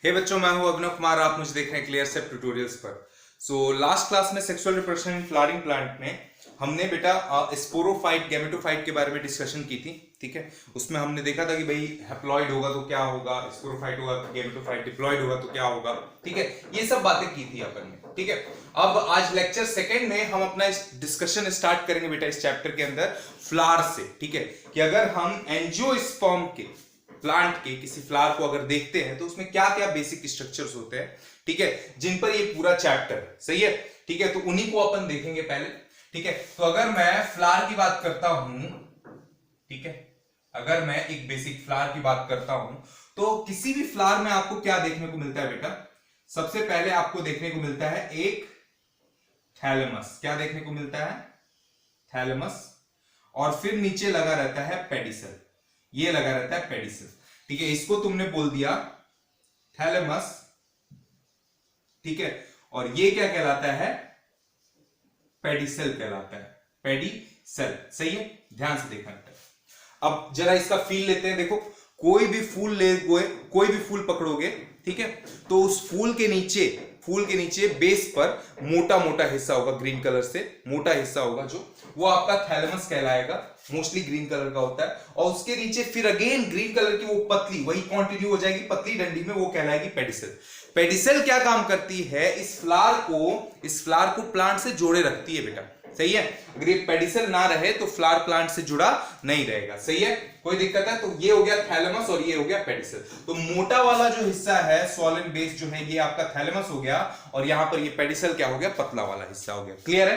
हे बच्चों, मैं हूं अभिनव कुमार। आप मुझे देख रहे हैं क्लियर सेप ट्यूटोरियल्स पर। लास्ट क्लास में sexual reproduction in flowering plant में हमने बेटा स्पोरोफाइट गैमेटोफाइट के बारे में डिस्कशन की थी। ठीक है, उसमें हमने देखा था कि भाई हैप्लॉइड होगा तो क्या होगा, स्पोरोफाइट होगा तो गैमेटोफाइट, डिप्लॉइड होगा तो क्या होगा। ठीक है, ये सब बातें की थी अपन ने। ठीक है, अब आज लेक्चर सेकंड में हम अपना डिस्कशन स्टार्ट करेंगे बेटा इस चैप्टर के अंदर फ्लावर से। ठीक है, कि अगर हम एंजियोस्पर्म के प्लांट के किसी फ्लावर को अगर देखते हैं तो उसमें क्या क्या बेसिक स्ट्रक्चर्स होते हैं, ठीक है, जिन पर ये पूरा चैप्टर सही है। ठीक है, तो उन्हीं को अपन देखेंगे पहले। ठीक है, तो अगर मैं फ्लावर की बात करता हूं, ठीक है, अगर मैं एक बेसिक फ्लावर की बात करता हूं तो किसी भी फ्लावर में आपको क्या देखने को मिलता है बेटा? सबसे पहले आपको देखने को मिलता है एक थैलेमस। क्या देखने को मिलता है? थैलेमस। और फिर नीचे लगा रहता है पेडिसल। ये लगा रहता है पेडिसल। ठीक है, इसको तुमने बोल दिया थैलेमस। ठीक है, और ये क्या कहलाता है? पेडिसल कहलाता है। पेडिसल सही है, ध्यान से देखना। अब जरा इसका फील लेते हैं। देखो, कोई भी फूल पकड़ोगे, ठीक है, तो उस फूल के नीचे बेस पर मोटा मोटा हिस्सा होगा, ग्रीन कलर से मोटा हिस्सा होगा, जो वो आपका थैलेमस कहलाएगा। मोस्टली ग्रीन कलर का होता है। और उसके नीचे फिर अगेन ग्रीन कलर की वो पतली, वही कंटिन्यू हो जाएगी पतली डंडी में, वो कहलाएगी पेडिसल। पेडिसल क्या काम करती है? इस फ्लावर को प्लांट से जोड़े रखती है बेटा। सही है, अगर ये पेडिसल ना रहे तो फ्लावर प्लांट से जुड़ा नहीं रहेगा। सही है, कोई दिक्कत है? तो ये हो गया थैलेमस और ये हो गया पेडिसल। तो मोटा वाला जो हिस्सा है, सॉलिन बेस जो है, ये आपका थैलेमस हो गया, और यहां पर ये पेडिसल क्या हो गया? पतला वाला हिस्सा हो गया। क्लियर है?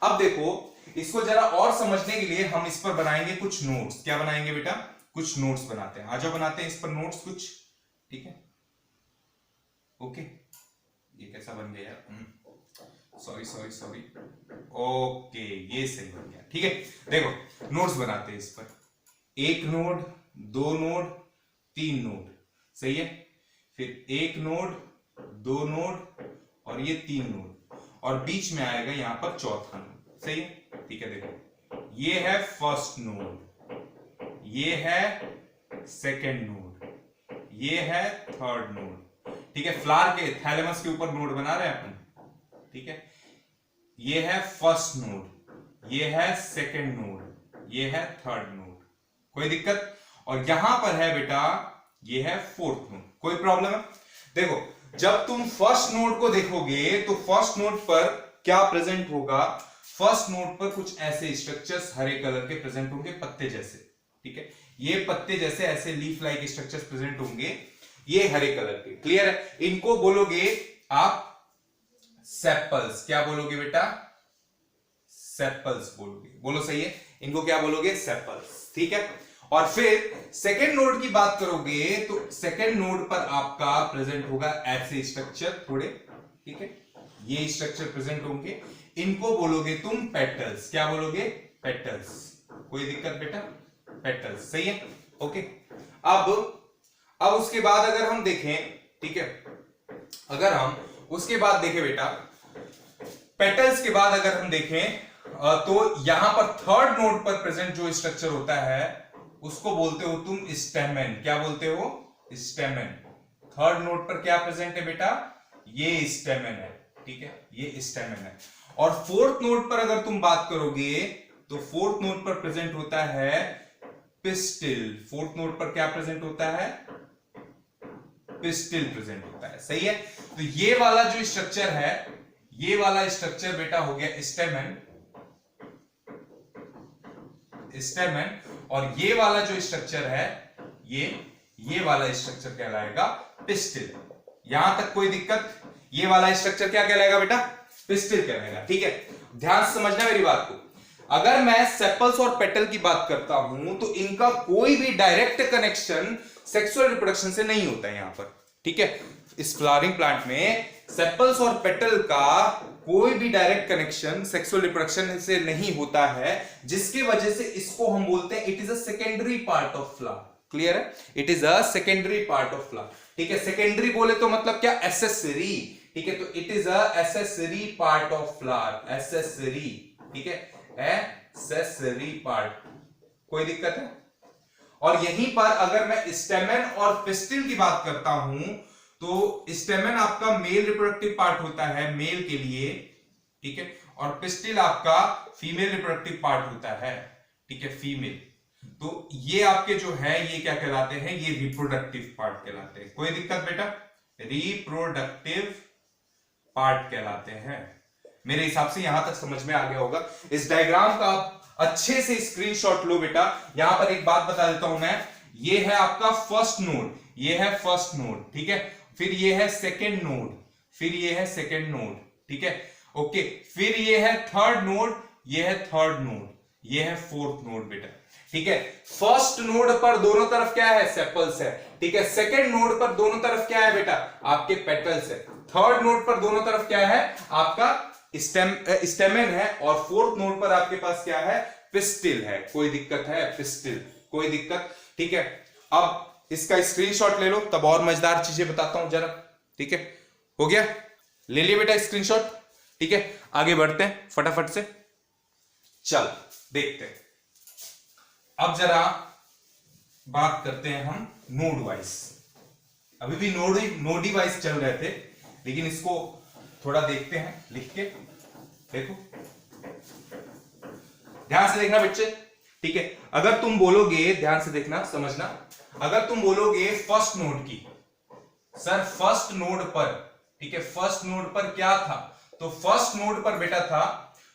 अब देखो, इसको जरा और समझने के लिए हम इस पर बनाएंगे कुछ नोट्स। क्या बनाएंगे बेटा? कुछ नोट्स बनाते हैं। आज बनाते हैं इस पर नोट्स कुछ। ठीक है, ओके, ये कैसा बन गया यार? सॉरी। ओके, ये सही बन गया। ठीक है, देखो नोट्स बनाते हैं इस पर। एक नोड, दो नोड, तीन नोड। सही है, फिर एक नोड, दो नोड, और ये तीन नोड, और बीच में आएगा यहां पर चौथा नोड। सही है, ठीक है। देखो, ये है फर्स्ट नोड, ये है सेकेंड नोड, ये है थर्ड नोड। ठीक है, फ्लावर के थैलेमस के ऊपर नोड बना रहे हैं अपन। ठीक है, ये है फर्स्ट नोड, ये है सेकेंड नोड, ये है थर्ड नोड। कोई दिक्कत? और यहां पर है बेटा, ये है फोर्थ नोड। कोई प्रॉब्लम है? देखो, जब तुम फर्स्ट नोड को देखोगे तो फर्स्ट नोड पर क्या प्रेजेंट होगा? फर्स्ट नोड पर कुछ ऐसे स्ट्रक्चर्स हरे कलर के प्रेजेंट होंगे, पत्ते जैसे। ठीक है, ये पत्ते जैसे ऐसे लीफ लाइक स्ट्रक्चर्स प्रेजेंट होंगे, ये हरे कलर के। क्लियर है? इनको बोलोगे आप सेपल्स। क्या बोलोगे बेटा? सेपल्स बोलोगे। बोलो सही है, इनको क्या बोलोगे? सेपल्स। ठीक है, और फिर सेकेंड नोड की बात करोगे तो सेकेंड नोड पर आपका प्रेजेंट होगा ऐसे स्ट्रक्चर थोड़े। ठीक है, ये स्ट्रक्चर प्रेजेंट होंगे, इनको बोलोगे तुम पेटल्स। क्या बोलोगे? पेटल्स। कोई दिक्कत बेटा? पेटल्स। सही है, ओके। अब उसके बाद अगर हम देखें, ठीक है, अगर हम उसके बाद देखें बेटा, पेटल्स के बाद अगर हम देखें तो यहां पर थर्ड नोड पर प्रेजेंट जो स्ट्रक्चर होता है उसको बोलते हो तुम स्टेमेन। क्या बोलते हो? स्टेमेन। थर्ड नोड पर क्या प्रेजेंट है बेटा? ये स्टेमेन है। ठीक है, ये स्टेमेन है। और फोर्थ नोड पर अगर तुम बात करोगे तो फोर्थ नोड पर प्रेजेंट होता है पिस्टिल। फोर्थ नोड पर क्या प्रेजेंट होता है? पिस्टिल प्रेजेंट होता है। सही है, तो ये वाला जो स्ट्रक्चर है, ये वाला स्ट्रक्चर बेटा हो गया स्टेमेन, और ये वाला जो स्ट्रक्चर है, ये वाला स्ट्रक्चर कहलाएगा पिस्टिल। यहां तक कोई दिक्कत? ये वाला स्ट्रक्चर क्या कहलाएगा बेटा? पिस्टिल कहलाएगा। ठीक है, ध्यान से समझना मेरी बात को। अगर मैं सेपल्स और पेटल की बात करता हूं तो इनका कोई भी डायरेक्ट कनेक्शन सेक्सुअल रिप्रोडक्शन से नहीं होता है यहां पर। ठीक है, इस फ्लावरिंग प्लांट में सेपल्स और पेटल का कोई भी डायरेक्ट कनेक्शन सेक्सुअल रिप्रोडक्शन से नहीं होता है, जिसकी वजह से इसको हम बोलते हैं it is a secondary part of flower. Clear है? It is a secondary part of flower. ठीक है, सेकेंडरी बोले तो मतलब क्या? एसेसरी। ठीक है, तो it is a accessory part of flower. Accessory. ठीक है, एसेसरी पार्ट। कोई दिक्कत है? और यहीं पर अगर मैं स्टेमेन और पिस्टिल की बात करता हूं तो स्टेमन आपका मेल रिप्रोडक्टिव पार्ट होता है मेल के लिए, ठीक है, और पिस्टिल आपका फीमेल रिप्रोडक्टिव पार्ट होता है, ठीक है, फीमेल। तो ये आपके जो है ये क्या कहलाते हैं, ये रिप्रोडक्टिव पार्ट कहलाते हैं। कोई दिक्कत बेटा, रिप्रोडक्टिव पार्ट कहलाते हैं। मेरे हिसाब से यहां तक समझ में आ गया होगा। इस डायग्राम का आप अच्छे से स्क्रीनशॉट लो बेटा। यहां पर एक बात बता देता हूं मैं, ये है आपका फर्स्ट नोड, ये है फर्स्ट नोड, ठीक है, फिर ये है सेकेंड नोड, फिर ये है सेकेंड नोड, ठीक है, ओके, फिर ये है थर्ड नोड, ये है थर्ड नोड, ये है फोर्थ नोड बेटा, ठीक है। फर्स्ट नोड पर दोनों तरफ क्या है, सेपल्स है, ठीक है। सेकेंड नोड पर दोनों तरफ क्या है बेटा, आपके पेटल्स है। थर्ड नोड पर दोनों तरफ क्या है, आपका स्टेमन है। और फोर्थ नोड पर आपके पास क्या है, पिस्टिल है। कोई दिक्कत है, पिस्टिल, कोई दिक्कत, ठीक है। अब इसका स्क्रीनशॉट ले लो, तब और मजेदार चीजें बताता हूं जरा, ठीक है। हो गया, ले लिया बेटा स्क्रीनशॉट, ठीक है। आगे बढ़ते हैं फटाफट से, चल देखते हैं। अब जरा बात करते हैं हम नोड वाइज। अभी भी नोडी वाइज चल रहे थे, लेकिन इसको थोड़ा देखते हैं लिख के। देखो ध्यान से देखना बच्चे, ठीक है। अगर तुम बोलोगे, ध्यान से देखना समझना, अगर तुम बोलोगे फर्स्ट नोड की, सर फर्स्ट नोड पर, ठीक है, फर्स्ट नोड पर क्या था, तो फर्स्ट नोड पर बेटा था,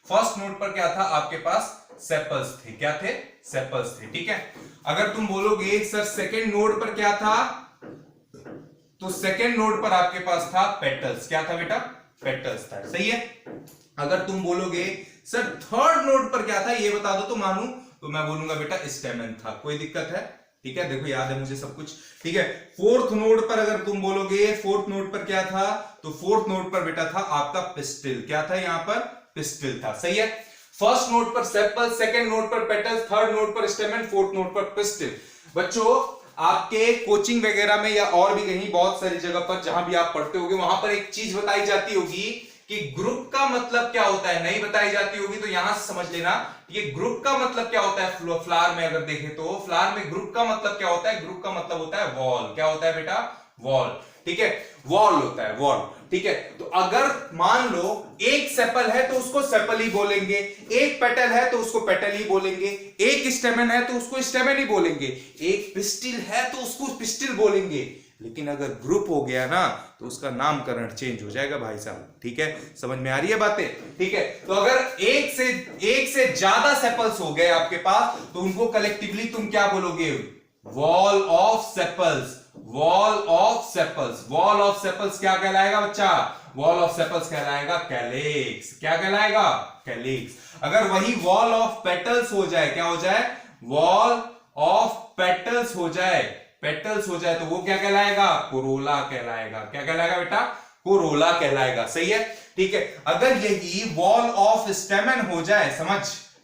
फर्स्ट नोड पर क्या था, आपके पास सेपल्स थे। क्या थे, सेपल्स थे, ठीक है। अगर तुम बोलोगे सर सेकेंड नोड पर क्या था, तो सेकेंड नोड पर आपके पास था पेटल्स। क्या था बेटा, पेटल्स था, सही है। अगर तुम बोलोगे सर थर्ड नोड पर क्या था, ये बता दो तो मानू, तो मैं बोलूंगा बेटा स्टेमन था। कोई दिक्कत है, ठीक है, देखो याद है मुझे सब कुछ, ठीक है। फोर्थ नोड पर अगर तुम बोलोगे, फोर्थ नोड पर क्या था, तो फोर्थ नोड पर बेटा था आपका पिस्टिल। क्या था यहां पर, पिस्टिल था, सही है। फर्स्ट नोड पर सेपल, सेकंड नोड पर पेटल्स, थर्ड नोड पर स्टेमन, फोर्थ नोड पर पिस्टिल। बच्चों आपके कोचिंग वगैरह में या और भी कहीं बहुत सारी जगह पर जहां भी आप पढ़ते होगे, वहां पर एक चीज बताई जाती होगी कि ग्रुप का मतलब क्या होता है, नहीं बताई जाती होगी तो यहां से समझ लेना। ये ग्रुप का मतलब क्या होता है, फ्लावर में अगर देखें तो फ्लावर में ग्रुप का मतलब क्या होता है, ग्रुप का मतलब होता है वॉल। क्या होता है बेटा, वॉल, ठीक है, वॉल होता है, वॉल, ठीक है। तो अगर मान लो एक सेपल है तो उसको सेपल ही बोलेंगे, एक पेटल है तो उसको पेटल ही बोलेंगे, एक स्टेमन है तो उसको स्टेमन ही बोलेंगे, एक पिस्टिल है तो उसको पिस्टिल बोलेंगे। लेकिन अगर ग्रुप हो गया ना तो उसका नामकरण चेंज हो जाएगा भाई साहब, ठीक है। समझ में आ रही है बातें, ठीक है। तो अगर एक से ज्यादा सेपल्स हो गए आपके पास, तो उनको कलेक्टिवली तुम क्या बोलोगे, wall of sepals, wall of sepals. Wall of sepals क्या कहलाएगा बच्चा, वॉल ऑफ सेपल्स कहलाएगा कैलिक्स। क्या कहलाएगा, कैलिक्स। अगर वही वॉल ऑफ पेटल्स हो जाए, क्या हो जाए, वॉल ऑफ पेटल्स हो जाए, पेटल्स हो जाए, तो वो क्या कहलाएगा, कोरोला कहलाएगा। क्या कहलाएगा बेटा, कोरोला कहलाएगा, सही है, ठीक है। अगर यही वॉल ऑफ स्टेमन हो जाए, समझ,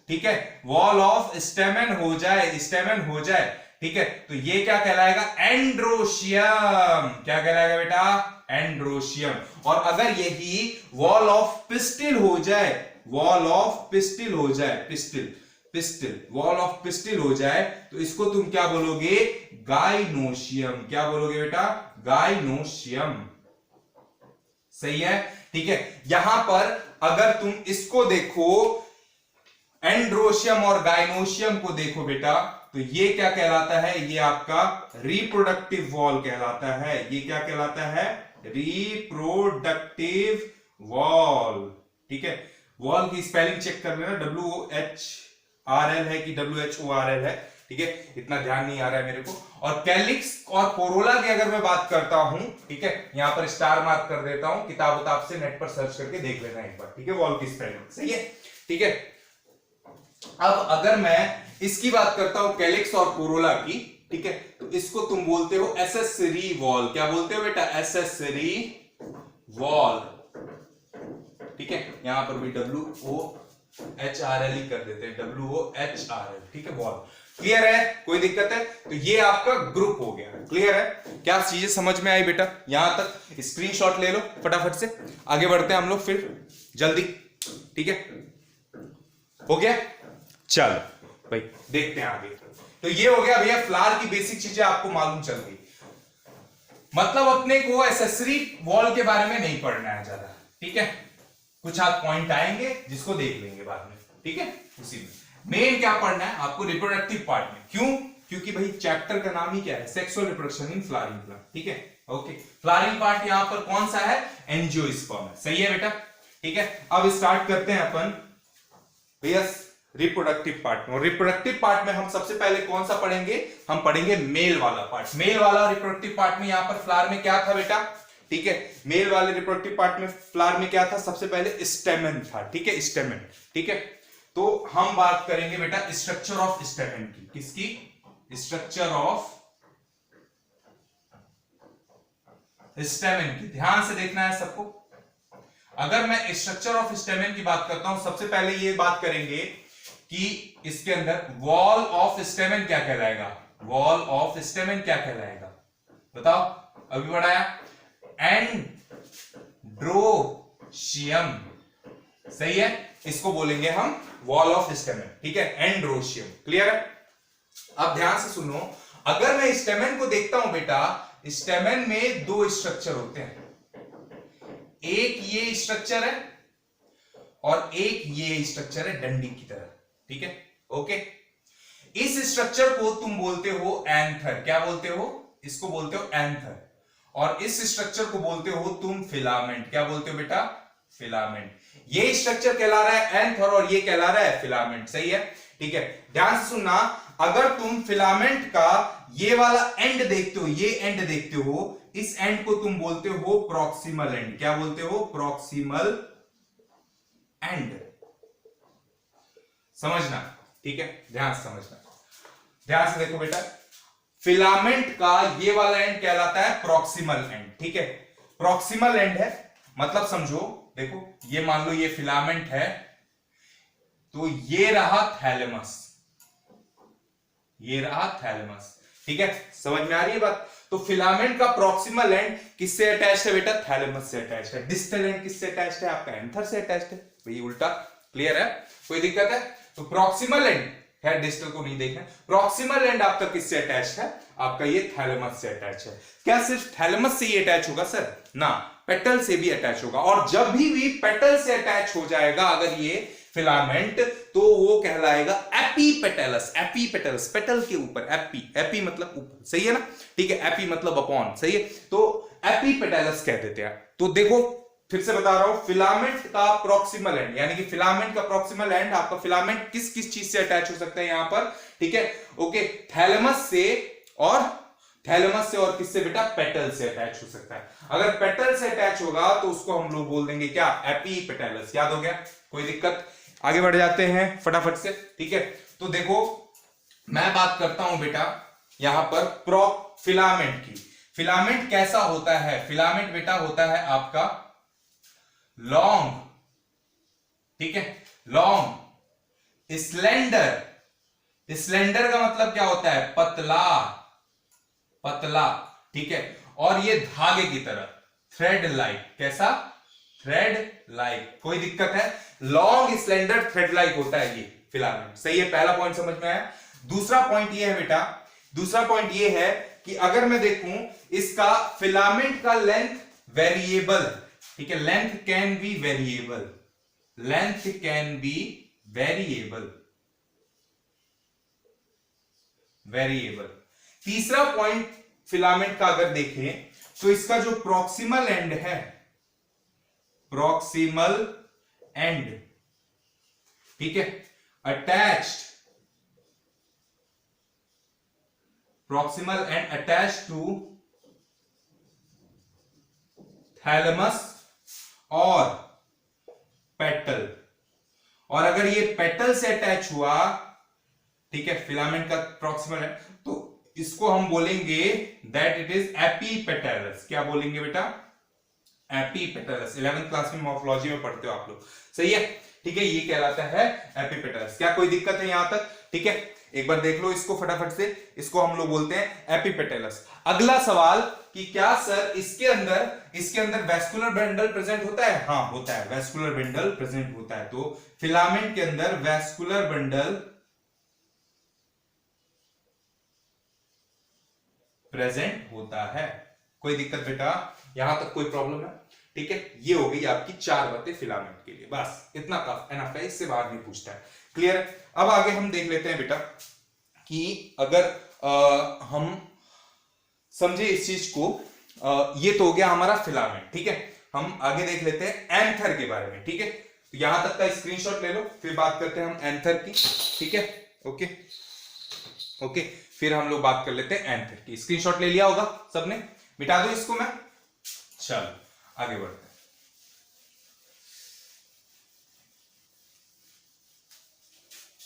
ठीक है, वॉल ऑफ स्टेमन हो जाए, स्टेमन हो जाए, ठीक है, तो ये क्या कहलाएगा, एंड्रोशियम। क्या कहलाएगा बेटा, एंड्रोशियम। और अगर यही वॉल ऑफ पिस्टिल हो जाए, वॉल ऑफ पिस्टिल हो जाए, pistil, pistil, wall of pistil हो जाए, तो इसको तुम क्या बोलोगे, गाइनोशियम। क्या बोलोगे बेटा, गाइनोशियम, सही है, ठीक है। यहां पर अगर तुम इसको देखो, एंड्रोशियम और गाइनोशियम को देखो बेटा, तो ये क्या कहलाता है, ये आपका रिप्रोडक्टिव वॉल कहलाता है। ये क्या कहलाता है, रिप्रोडक्टिव वॉल, ठीक है। वॉल की स्पेलिंग चेक कर लेना, WOHRL है कि WHORL है, ठीक है, इतना ध्यान नहीं आ रहा है मेरे को। और कैलिक्स और कोरोला की अगर मैं बात करता हूं, ठीक है, यहां पर स्टार मार्क कर देता हूं, किताब से नेट पर सर्च करके देख लेना एक बार, ठीक है, वॉल की स्पेलिंग, सही है, ठीक है। अब अगर मैं इसकी बात करता हूं कैलिक्स और कोरोला की, ठीक है, तो इसको तुम बोलते हो एसेसरी वॉल। क्या बोलते हो बेटा, एसेसरी वॉल, ठीक है। यहां पर भी WOHRL ही कर देते हैं, WOHRL, ठीक है, वॉल। क्लियर है, कोई दिक्कत है, तो ये आपका ग्रुप हो गया, क्लियर है। क्या चीजें समझ में आई बेटा, यहां तक स्क्रीनशॉट ले लो फटाफट से, आगे बढ़ते हैं हम लोग फिर जल्दी, ठीक है, हो गया। चलो भाई देखते हैं आगे। तो ये हो गया भैया, फ्लावर की बेसिक चीजें आपको मालूम चल गई। मतलब अपने को एसेसरी वॉल के बारे में नहीं पढ़ना है ज्यादा, ठीक है। कुछ आप पॉइंट आएंगे जिसको देख लेंगे बाद में, ठीक है। उसी में मेन क्या पढ़ना है आपको, रिप्रोडक्टिव पार्ट में। क्यों? क्योंकि भाई चैप्टर का नाम ही क्या है, sexual reproduction in flowering plant, ठीक है। ओके, फ्लावरिंग पार्ट यहां पर कौन सा है, एंजियोस्पर्म है, सही है बेटा, ठीक है। अब स्टार्ट करते हैं अपन भैया रिप्रोडक्टिव पार्ट में। और रिप्रोडक्टिव पार्ट में हम सबसे पहले कौन सा पढ़ेंगे, हम पढ़ेंगे मेल वाला पार्ट। मेल वाला रिप्रोडक्टिव पार्ट में यहां पर फ्लावर में क्या था बेटा, ठीक है। मेल वाले रिप्रोडक्टिव पार्ट में फ्लावर में क्या था, सबसे पहले स्टेमन था, ठीक है, स्टेमन, ठीक है। तो हम बात करेंगे बेटा स्ट्रक्चर ऑफ स्टेमन की, किसकी, स्ट्रक्चर ऑफ स्टेमन की। ध्यान से देखना है सबको। अगर मैं स्ट्रक्चर ऑफ स्टेमन की बात करता हूं, सबसे पहले ये बात करेंगे कि इसके अंदर वॉल ऑफ स्टेमन क्या कहलाएगा, वॉल ऑफ स्टेमन क्या कहलाएगा, बताओ, अभी बढ़ाया, एंड्रोशियम, सही है, इसको बोलेंगे हम वॉल ऑफ स्टेमन, ठीक है, एंड्रोशियम, क्लियर है। अब ध्यान से सुनो, अगर मैं स्टेमन को देखता हूं बेटा, स्टेमन में दो स्ट्रक्चर होते हैं, एक ये स्ट्रक्चर है और एक ये स्ट्रक्चर है डंडी की तरह, ठीक है, ओके। इस स्ट्रक्चर को तुम बोलते हो एंथर, क्या बोलते हो, इसको बोलते हो एंथर, और इस स्ट्रक्चर को बोलते हो तुम फिलामेंट, क्या बोलते हो बेटा, फिलामेंट। ये स्ट्रक्चर कहला रहा है एंथर और ये कहला रहा है फिलामेंट, सही है, ठीक है। ध्यान से सुनना, अगर तुम फिलामेंट का ये वाला एंड देखते हो, ये एंड देखते हो, इस एंड को तुम बोलते हो प्रॉक्सिमल एंड, क्या बोलते हो, प्रॉक्सिमल एंड, समझना, ठीक है, ध्यान से समझना, ध्यान से देखो बेटा, फिलामेंट का ये वाला एंड कहलाता है प्रॉक्सिमल एंड, ठीक है। प्रॉक्सिमल एंड है मतलब समझो, देखो ये मान लो ये फिलामेंट है, तो ये रहा थैलेमस, ये रहा थैलेमस, ठीक है, समझ में आ रही है बात। तो फिलामेंट का प्रॉक्सिमल एंड किससे अटैच्ड है बेटा, थैलेमस से अटैच्ड है। डिस्टल एंड किससे अटैच्ड है, आपका एंथर से अटैच्ड है, भाई उल्टा, क्लियर है, कोई दिक्कत है। तो प्रॉक्सिमल एंड है, डिस्टल को नहीं देखना, प्रॉक्सिमल एंड आपका किससे अटैच्ड है, आपका ये थैलेमस से अटैच है। क्या सिर्फ थैलेमस से ही अटैच होगा सर, ना, पेटल से भी अटैच होगा, और जब भी पेटल से अटैच हो जाएगा अगर ये फिलामेंट, तो वो कहलाएगा एपीपेटलस, एपीपेटलस, पेटल के ऊपर, एपी, एपी मतलब ऊपर, सही है ना, ठीक है, एपी मतलब अपॉन, सही है, तो एपीपेटलस कह देते हैं। तो देखो फिर से बता रहा हूं, फिलामेंट का प्रॉक्सिमल एंड, यानी कि फिलामेंट का प्रॉक्सिमल एंड, आपका फिलामेंट किस किस चीज से अटैच हो सकता है यहां पर, ठीक है, ओके, थैलेमस से, और थैलेमस से और किससे बेटा, पेटल से अटैच हो सकता है। अगर पेटल से अटैच होगा तो उसको हम लोग बोल देंगे क्या, एपीपेटलस, याद हो गया, कोई दिक्कत, आगे बढ़ जाते हैं फटाफट से, ठीक है। तो देखो मैं बात करता हूं बेटा यहां पर फिलामेंट की। फिलामेंट कैसा होता है, फिलामेंट बेटा होता है आपका लॉन्ग, ठीक है, लॉन्ग, स्लेंडर, स्लेंडर का मतलब क्या होता है, पतला, पतला, ठीक है, और ये धागे की तरह, थ्रेड लाइक, कैसा, थ्रेड लाइक, कोई दिक्कत है, लॉन्ग स्लेंडर थ्रेड लाइक होता है ये फिलामेंट, सही है, पहला पॉइंट समझ में आया। दूसरा पॉइंट ये है बेटा, दूसरा पॉइंट ये है कि अगर मैं देखूं इसका फिलामेंट का लेंथ वेरिएबल, ठीक है, length can be variable, length can be variable, variable. तीसरा पॉइंट फिलामेंट का अगर देखें तो इसका जो प्रॉक्सिमल एंड है, प्रॉक्सिमल एंड, ठीक है, attached, proximal end attached to thalamus और पेटल, और अगर ये पेटल से अटैच हुआ, ठीक है, फिलामेंट का प्रॉक्सिमल एंड, तो इसको हम बोलेंगे दैट इट इज एपीपेटलस, क्या बोलेंगे बेटा, एपीपेटलस। 11th क्लास में मॉर्फोलॉजी में पढ़ते हो आप लोग, सही है, ठीक है, ये कहलाता है एपीपेटलस। क्या कोई दिक्कत है यहां तक, ठीक है, एक बार देख लो इसको फटाफट से, इसको हम लोग बोलते हैं एपीपेटलस। अगला सवाल कि क्या सर इसके अंदर वेस्कुलर बंडल प्रेजेंट होता है, हाँ होता है, वेस्कुलर बंडल प्रेजेंट होता है। तो फिलामेंट के अंदर वेस्कुलर बंडल प्रेजेंट होता है, कोई दिक्कत बेटा? यहां तक कोई प्रॉब्लम है? ठीक है, ये हो गई आपकी 4 बातें फिलामेंट के लिए, बस इतना काफी एनफ है, इससे बाहर नहीं पूछता है। क्लियर है? अब आगे हम देख लेते हैं बेटा कि अगर हम समझे इस चीज को, ये तो हो गया हमारा फिलामेंट। ठीक है, हम आगे देख लेते हैं एंथर के बारे में। ठीक है, तो यहां तक का स्क्रीनशॉट ले लो, फिर बात करते हैं हम एंथर की। ठीक है, ओके ओके, फिर हम लोग बात कर लेते हैं एंथर की। स्क्रीनशॉट ले लिया होगा सबने? मिटा दो इसको मैं, चलो आगे बढ़ते हैं।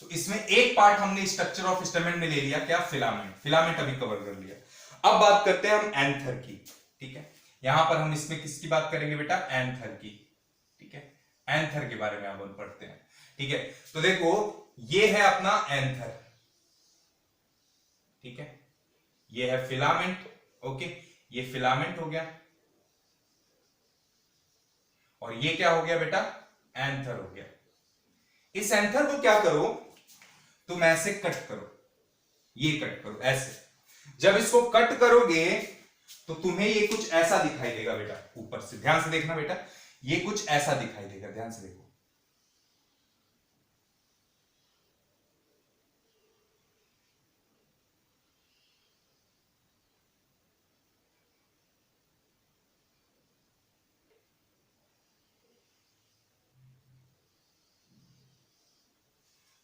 तो इसमें एक पार्ट हमने स्ट्रक्चर ऑफ स्टेमेन में ले लिया, क्या? फिलामेंट। फिलामेंट अभी कवर कर लिया। अब बात करते हैं हम एंथर की। ठीक है, यहां पर हम इसमें किसकी बात करेंगे बेटा? एंथर की। ठीक है, एंथर के बारे में अब हम पढ़ते हैं। ठीक है, तो देखो ये है अपना एंथर। ठीक है, ये है फिलामेंट। ओके, ये फिलामेंट हो गया, और ये क्या हो गया बेटा? एंथर हो गया। इस एंथर को क्या करो, तुम ऐसे कट करो, ये कट करो ऐसे। जब इसको कट करोगे तो तुम्हें ये कुछ ऐसा दिखाई देगा बेटा, ऊपर से ध्यान से देखना बेटा, ये कुछ ऐसा दिखाई देगा, ध्यान से देखो।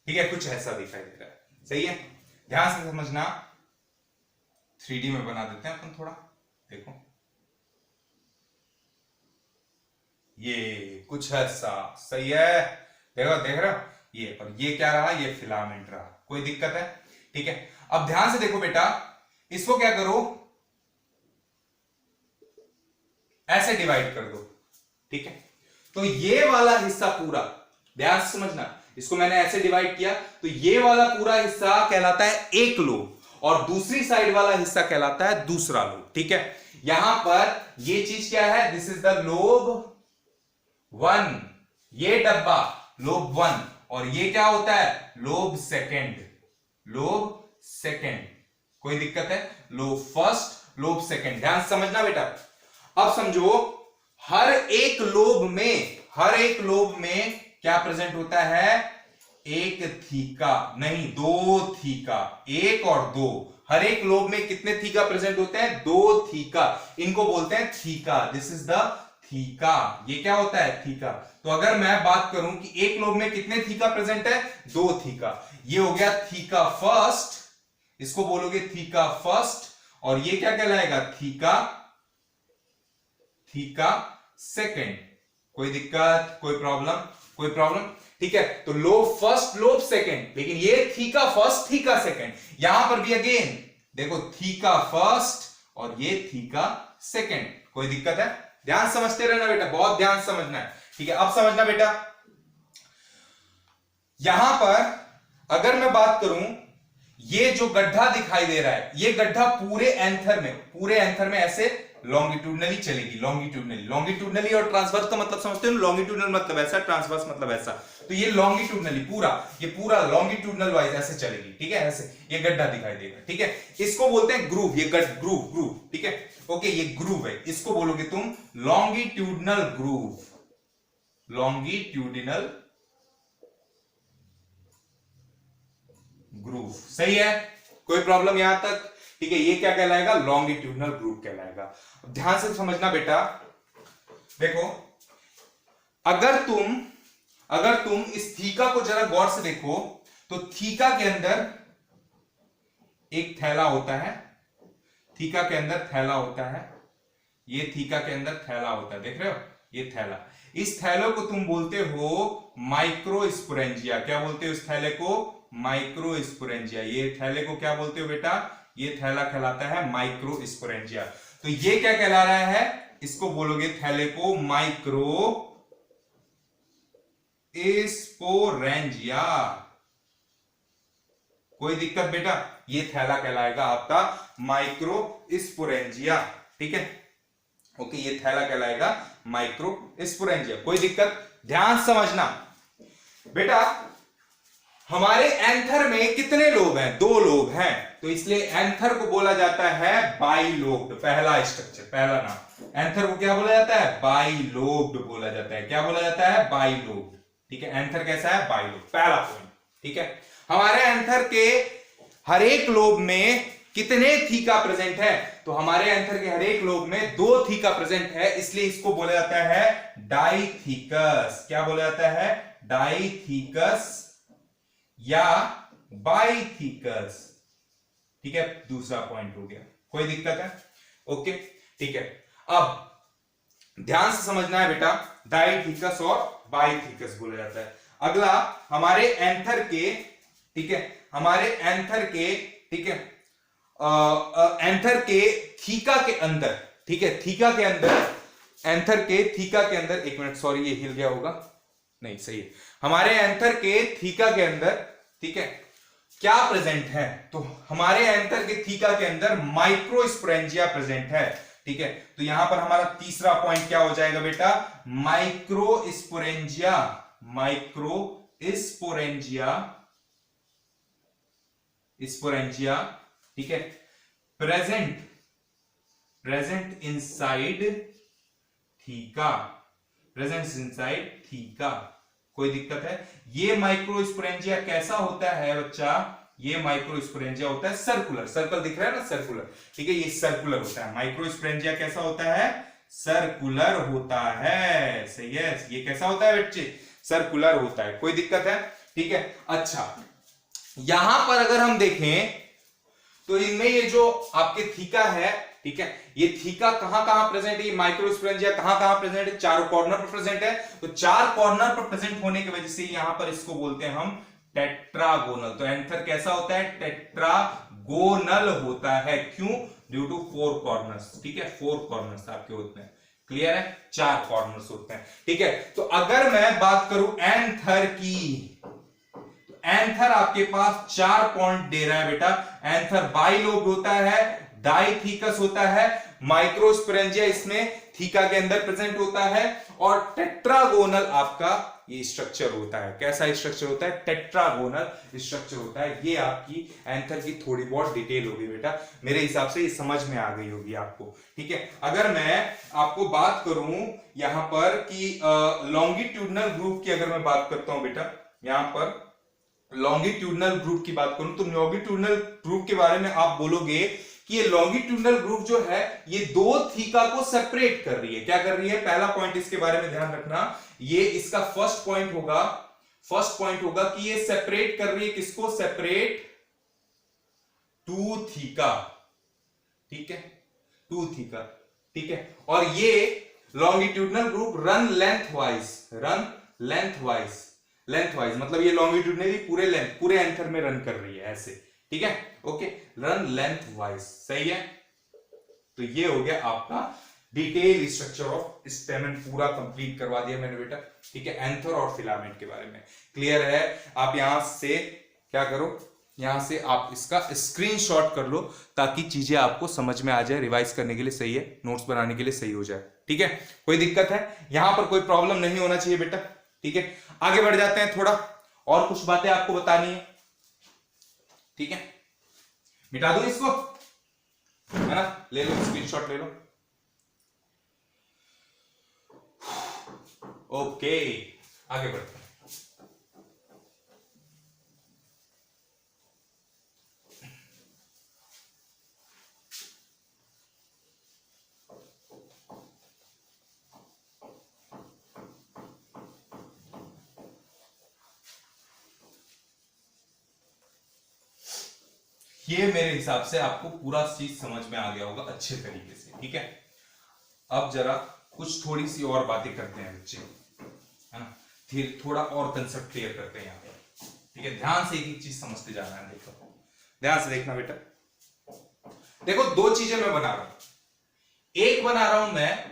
ठीक है, कुछ ऐसा दिखाई दे रहा है, सही है? ध्यान से समझना। 3D में बना देते हैं अपन थोड़ा, देखो ये कुछ ऐसा, सही है? देखो, देख रहे हो ये, और ये क्या रहा? ये फिलामेंट रहा। कोई दिक्कत है? ठीक है, अब ध्यान से देखो बेटा, इसको क्या करो, ऐसे डिवाइड कर दो। ठीक है, तो ये वाला हिस्सा पूरा, ध्यान से समझना, इसको मैंने ऐसे डिवाइड किया, तो ये वाला पूरा हिस्सा कहलाता है एक लोब, और दूसरी साइड वाला हिस्सा कहलाता है दूसरा लोब। ठीक है, यहां पर ये चीज क्या है? दिस इज द लोब 1, ये डब्बा लोब 1, और ये क्या होता है? Lobe second. लोब सेकंड, कोई दिक्कत है? लोब फर्स्ट, लोब सेकंड, ध्यान समझना बेटा। अब समझो, हर एक लोब में क्या प्रेजेंट होता है? एक थीका, नहीं 2 थीका, 1 और 2। हर एक लोब में कितने थीका प्रेजेंट होते हैं? 2 थीका, इनको बोलते हैं theca. This is the theca, ये क्या होता है? थीका। तो अगर मैं बात करूं कि एक लोब में कितने थीका प्रेजेंट है? 2 थीका। ये हो गया थीका फर्स्ट, इसको बोलोगे थीका फर्स्ट, और ये क्या कहलाएगा? Theca second. कोई दिक्कत? कोई प्रॉब्लम? कोई प्रॉब्लम? ठीक है, तो लोब फर्स्ट, लोब सेकंड, लेकिन ये थीका फर्स्ट, थीका सेकंड। यहां पर भी अगेन देखो, थीका फर्स्ट और ये थीका सेकंड। कोई दिक्कत है? ध्यान समझते रहना बेटा, बहुत ध्यान समझना है। ठीक है, अब समझना बेटा, यहां पर अगर मैं बात करूं, ये जो गड्ढा दिखाई दे रहा है, ये गड्ढा पूरे एंथर में ऐसे लॉन्गिट्यूडनली चलेगी। लॉन्गिट्यूडनली और ट्रांसवर्स का मतलब समझते हो? लॉन्गिट्यूडनल मतलब ऐसा, ट्रांसवर्स मतलब ऐसा। तो ये लॉन्गिट्यूडनली ये पूरा लॉन्गिट्यूडनल वाइज ऐसे चलेगी। ठीक है, ऐसे ये गड्ढा दिखाई देगा। ठीक है, इसको बोलते हैं ग्रूव, ये ग्रूव। ठीक है, ओके, ये ग्रूव है, इसको बोलोगे तुम लॉन्गिट्यूडनल ग्रूव। लॉन्गिट्यूडनल ग्रूव, सही है? कोई प्रॉब्लम यहां तक? ठीक है, ये क्या कहलाएगा? लॉन्गिट्यूडनल ग्रूव कहलाएगा। ध्यान से समझना बेटा, देखो, अगर तुम इस थीका को जरा गौर से देखो, तो थीका के अंदर एक थैला होता है, थीका के अंदर थैला होता है, ये थीका के अंदर थैला होता है, देख रहे हो? ये थैला, इस थैले को तुम बोलते हो माइक्रोस्पोरेंजिया। क्या बोलते हो इस थैले को? माइक्रोस्पोरेंजिया। ये थैले को क्या बोलते हो बेटा? ये थैला कहलाता है माइक्रोस्पोरेंजिया। तो ये क्या कहला रहा है? इसको बोलोगे थैले को माइक्रोस्पोरेंजिया। कोई दिक्कत बेटा? ये थैला कहलाएगा आपका माइक्रोस्पोरेंजिया। ठीक है, ओके, ये थैला कहलाएगा माइक्रोस्पोरेंजिया। कोई दिक्कत? ध्यान समझना बेटा, हमारे एंथर में कितने लोब हैं? 2 लोब हैं। तो इसलिए एंथर को बोला जाता है बाइलोब्ड। पहला स्ट्रक्चर, पहला नाम एंथर को क्या बोला जाता है? बाइलोब्ड बोला जाता है। क्या बोला जाता है? बाइलोब्ड। ठीक है, एंथर कैसा है? बाइलोब्ड। पहला पॉइंट। ठीक है, हमारे एंथर के हर एक लोब में कितने थीका प्रेजेंट है? तो हमारे एंथर के हर एक लोब में 2 थीका प्रेजेंट है, इसलिए इसको बोला जाता है डाइथीकस। क्या बोला जाता है? डाइथीकस या बाइथीकस। ठीक है, दूसरा पॉइंट हो गया। कोई दिक्कत है? ओके, ठीक है। अब ध्यान से समझना है बेटा, डाइथीकस और बाइथीकस बोला जाता है। अगला हमारे एंथर के, ठीक है, हमारे एंथर के, ठीक है, एंथर के थीका के अंदर, ठीक है, थीका के अंदर, एंथर के थीका के अंदर, एक मिनट, सॉरी ये हिल गया होगा, नहीं सही है। हमारे एंथर के थीका के अंदर, ठीक है, क्या प्रेजेंट है? तो हमारे एंथर के थीका के अंदर माइक्रोस्पोरेंजिया प्रेजेंट है। ठीक है, तो यहां पर हमारा तीसरा पॉइंट क्या हो जाएगा बेटा? माइक्रोस्पोरेंजिया। माइक्रोस्पोरेंजिया, स्पोरेंजिया, ठीक है, present inside theca. Present inside theca. कोई दिक्कत है? ये माइक्रोस्पोरेंजिया कैसा होता है बच्चा? ये माइक्रोस्पोरेंजिया होता है सर्कुलर। सर्कल दिख रहा है ना, सर्कुलर। ठीक है, ये सर्कुलर होता है। माइक्रोस्पोरेंजिया कैसा होता है? सर्कुलर होता है। सही है, ये कैसा होता है बच्चे? सर्कुलर होता है। कोई दिक्कत है? ठीक है, अच्छा, यहां पर अगर हम देखें तो इनमें ये जो आपके थीका है, ठीक है, ये थीका कहां कहां प्रेजेंट है? ये माइक्रोस्पोरेंजिया कहां कहां प्रेजेंट है? चारों कॉर्नर पर प्रेजेंट है। तो 4 कॉर्नर पर प्रेजेंट होने की वजह से यहां पर इसको बोलते हैं हम टेट्रागोनल। तो एंथर कैसा होता है? टेट्रागोनल होता है। क्यों? Due to 4 corners. ठीक है, 4 कॉर्नर्स आपके होते हैं। क्लियर है? 4 कॉर्नर्स होते हैं। ठीक है, तो अगर मैं बात करूं एंथर की, एंथर आपके पास 4 पॉइंट दे रहा है बेटा। एंथर बाइलोब होता है, डाइथीकस होता है, माइक्रोस्पोरेंजिया इसमें थीका के अंदर प्रेजेंट होता है, और टेट्रागोनल आपका ये स्ट्रक्चर होता है। कैसा स्ट्रक्चर होता है? टेट्रागोनल स्ट्रक्चर होता है। ये आपकी एंथर की थोड़ी बहुत डिटेल होगी बेटा, मेरे हिसाब से ये समझ में आ गई होगी आपको। ठीक है, अगर मैं आपको बात करूं यहां पर कि लॉन्गिट्यूडनल ग्रुप की अगर मैं बात करता हूं बेटा, यहां पर लॉन्गिट्यूडनल ग्रुप की बात करूं तो लॉन्गिट्यूडनल ग्रुप के बारे में आप बोलोगे कि ये लॉन्गिट्यूडनल ग्रुप जो है ये 2 थीका को सेपरेट कर रही है। क्या कर रही है? पहला पॉइंट इसके बारे में ध्यान रखना, ये इसका फर्स्ट पॉइंट होगा। फर्स्ट पॉइंट होगा कि ये सेपरेट कर रही है किसको? Separate 2 theca. ठीक है, 2 थीका। ठीक है, और ये longitudinal group run lengthwise, run lengthwise, lengthwise मतलब ये लॉन्गिट्यूडनली पूरे लेंथ, पूरे एंथर में रन कर रही है ऐसे। ठीक है, ओके, रन लेंथवाइज। सही है, तो ये हो गया आपका डिटेल स्ट्रक्चर ऑफ स्टेमन, पूरा कंप्लीट करवा दिया मैंने बेटा। ठीक है, एंथर और फिलामेंट के बारे में क्लियर है। आप यहां से क्या करो, यहां से आप इसका स्क्रीनशॉट कर लो ताकि चीजें आपको समझ में आ जाए, रिवाइज करने के लिए सही है, नोट्स बनाने के लिए सही हो जाए। ठीक है, कोई दिक्कत है? यहां पर कोई प्रॉब्लम नहीं होना चाहिए बेटा। ठीक है, आगे बढ़ जाते हैं, थोड़ा और कुछ बातें आपको बतानी है। ठीक है, मिटा दो इसको, है ना, ले लो स्क्रीनशॉट ले लो। ओके, आगे बढ़ते हैं। ये मेरे हिसाब से आपको पूरा चीज समझ में आ गया होगा अच्छे तरीके से। ठीक है, अब जरा कुछ थोड़ी सी और बातें करते हैं बच्चे, है ना, फिर थोड़ा और कंसेप्ट क्लियर करते हैं यहाँ पे। ठीक है, ध्यान से एक एक चीज समझते जाना है। देखो, ध्यान से देखना बेटा। देखो, 2 चीजें मैं बना रहा हूं। एक बना रहा हूं मैं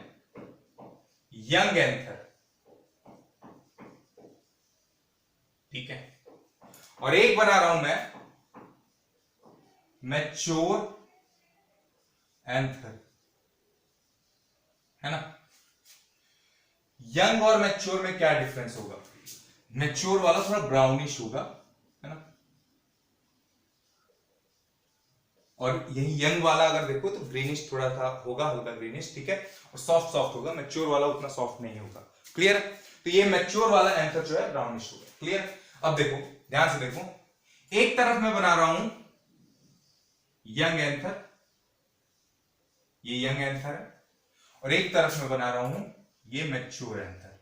यंग एंथर, ठीक है, और एक बना रहा हूं मैं मैच्योर एंथर, है ना। यंग और मैच्योर में क्या डिफरेंस होगा? मैच्योर वाला थोड़ा ब्राउनिश होगा, है ना, और यही यंग वाला अगर देखो तो ग्रीनिश थोड़ा सा होगा, हल्का ग्रीनिश, ठीक है, और सॉफ्ट सॉफ्ट होगा, मैच्योर वाला उतना सॉफ्ट नहीं होगा। क्लियर है? तो ये मैच्योर वाला एंथर जो है ब्राउनिश होगा। क्लियर? अब देखो, ध्यान से देखो, एक तरफ मैं बना रहा हूं यंग एंथर, ये यंग एंथर है, और एक तरफ मैं बना रहा हूं ये मैच्योर एंथर।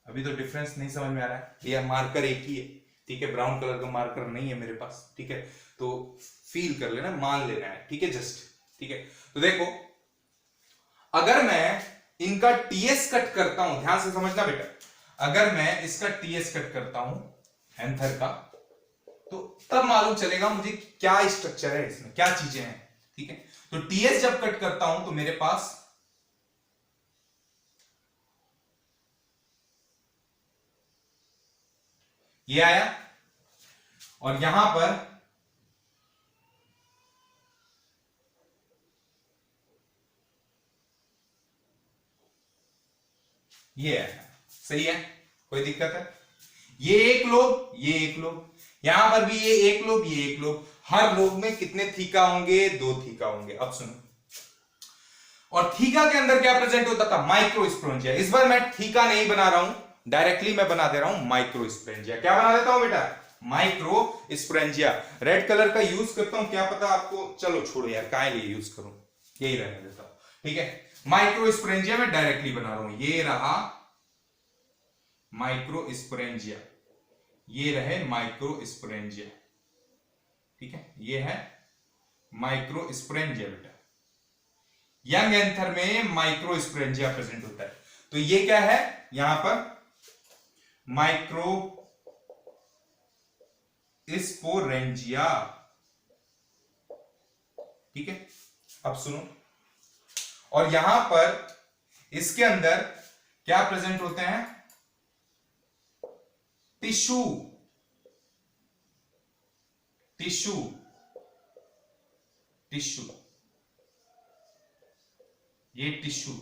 अभी तो डिफरेंस नहीं समझ में आ रहा है, ये मार्कर एक ही है, ठीक है, ब्राउन कलर का मार्कर नहीं है मेरे पास, ठीक है, तो फील कर लेना, मान लेना है, ठीक है, जस्ट, ठीक है। तो देखो, अगर मैं इनका टीएस कट करता हूं, ध्यान से समझना बेटा, अगर मैं इसका टीएस कट करता हूं एंथर का, तो तब मालूम चलेगा मुझे क्या स्ट्रक्चर है इसमें, क्या चीजें हैं, ठीक है। तो टीएस जब कट करता हूं तो मेरे पास ये आया, और यहां पर ये आया। सही है? कोई दिक्कत है? ये एक लोब, ये एक लोब, यहां पर भी ये एक लोब, ये एक लोब, हर लोब में कितने थीका होंगे? 2 थीका होंगे। अब सुनो, और थीका के अंदर क्या प्रेजेंट होता था? माइक्रोस्पोरेंजिया। इस बार मैं थीका नहीं बना रहा हूं, डायरेक्टली मैं बना दे रहा हूं माइक्रोस्पोरेंजिया। क्या बना देता हूं बेटा? माइक्रोस्पोरेंजिया। रेड कलर का यूज करता हूं, क्या पता आपको, चलो छोड़ो यार, काय लिए यूज करूं, यही रहने देता हूं, ठीक है। माइक्रोस्पोरेंजिया में डायरेक्टली बना रहा हूं, ये रहा माइक्रोस्पोरेंजिया, ये रहे माइक्रोस्पोरेंजिया, ठीक है, ये है माइक्रोस्पोरेंजिया बेटा। यंग एंथर में माइक्रोस्पोरेंजिया प्रेजेंट होता है। तो ये क्या है यहां पर? माइक्रोस्पोरेंजिया, ठीक है। अब सुनो, और यहां पर इसके अंदर क्या प्रेजेंट होते हैं? टिश्यू, टिश्यू, टिश्यू, ये टिश्यू,